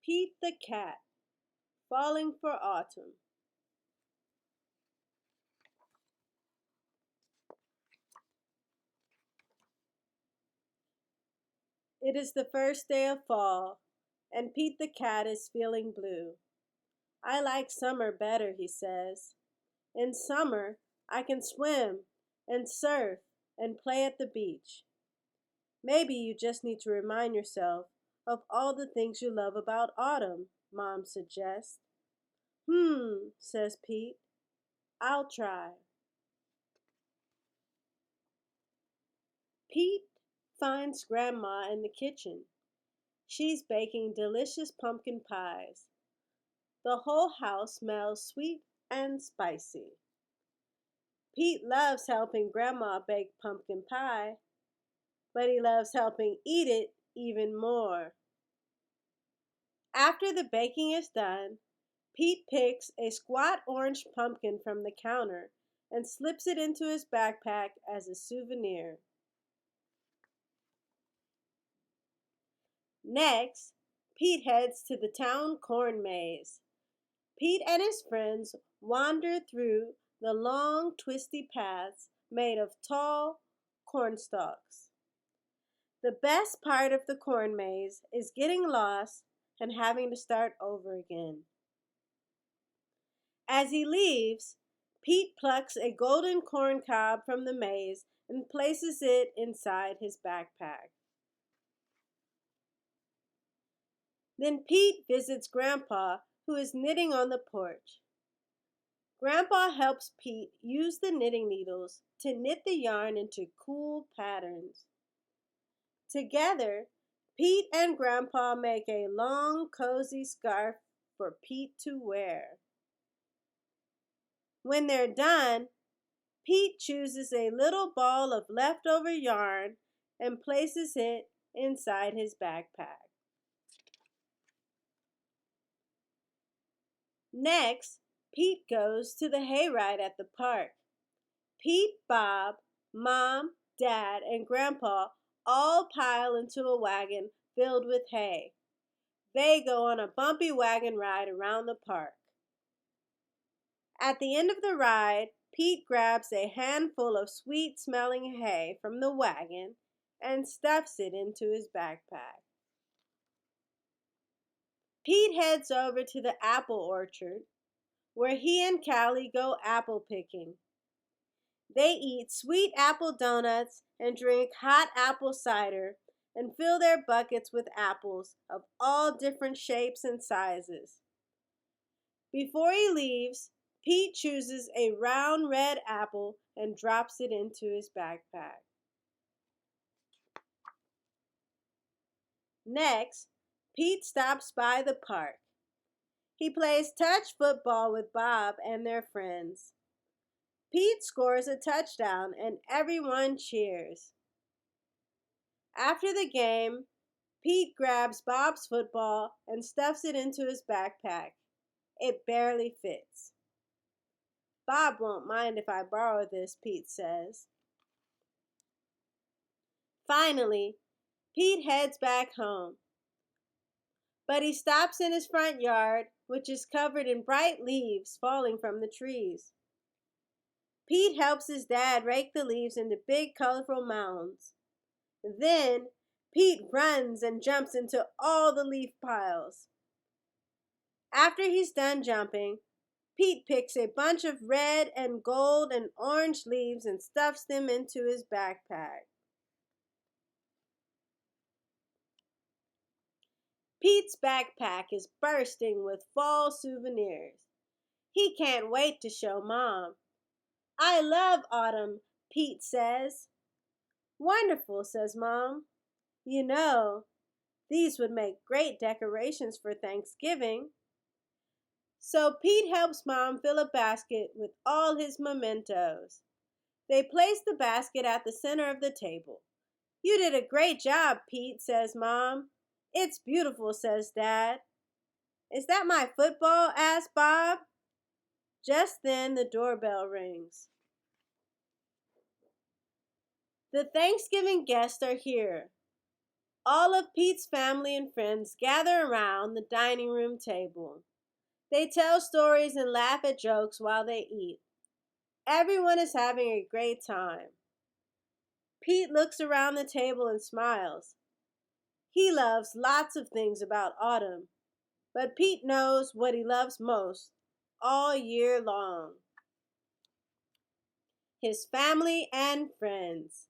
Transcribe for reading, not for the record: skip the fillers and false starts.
Pete the cat, falling for autumn. It is the first day of fall, and Pete the cat is feeling blue. I like summer better, he says. In summer, I can swim and surf and play at the beach. Maybe you just need to remind yourself of all the things you love about autumn, Mom suggests. Says Pete. I'll try. Pete finds Grandma in the kitchen. She's baking delicious pumpkin pies. The whole house smells sweet and spicy. Pete loves helping Grandma bake pumpkin pie, but he loves helping eat it even more. After the baking is done, Pete picks a squat orange pumpkin from the counter and slips it into his backpack as a souvenir. Next, Pete heads to the town corn maze. Pete and his friends wander through the long, twisty paths made of tall corn stalks. The best part of the corn maze is getting lost and having to start over again. As he leaves, Pete plucks a golden corn cob from the maze and places it inside his backpack. Then Pete visits Grandpa, who is knitting on the porch. Grandpa helps Pete use the knitting needles to knit the yarn into cool patterns. Together, Pete and Grandpa make a long, cozy scarf for Pete to wear. When they're done, Pete chooses a little ball of leftover yarn and places it inside his backpack. Next, Pete goes to the hayride at the park. Pete, Bob, Mom, Dad, and Grandpa all pile into a wagon filled with hay. They go on a bumpy wagon ride around the park. At the end of the ride, Pete grabs a handful of sweet-smelling hay from the wagon and stuffs it into his backpack. Pete heads over to the apple orchard, where he and Callie go apple picking. They eat sweet apple donuts and drink hot apple cider and fill their buckets with apples of all different shapes and sizes. Before he leaves, Pete chooses a round red apple and drops it into his backpack. Next, Pete stops by the park. He plays touch football with Bob and their friends. Pete scores a touchdown and everyone cheers. After the game, Pete grabs Bob's football and stuffs it into his backpack. It barely fits. Bob won't mind if I borrow this, Pete says. Finally, Pete heads back home. But he stops in his front yard, which is covered in bright leaves falling from the trees. Pete helps his dad rake the leaves into big, colorful mounds. Then, Pete runs and jumps into all the leaf piles. After he's done jumping, Pete picks a bunch of red and gold and orange leaves and stuffs them into his backpack. Pete's backpack is bursting with fall souvenirs. He can't wait to show Mom. I love autumn, Pete says. Wonderful, says Mom. You know, these would make great decorations for Thanksgiving. So Pete helps Mom fill a basket with all his mementos. They place the basket at the center of the table. You did a great job, Pete, says Mom. It's beautiful, says Dad. Is that my football? Asks Bob. Just then the doorbell rings. The Thanksgiving guests are here. All of Pete's family and friends gather around the dining room table. They tell stories and laugh at jokes while they eat. Everyone is having a great time. Pete looks around the table and smiles. He loves lots of things about autumn, but Pete knows what he loves most all year long: his family and friends.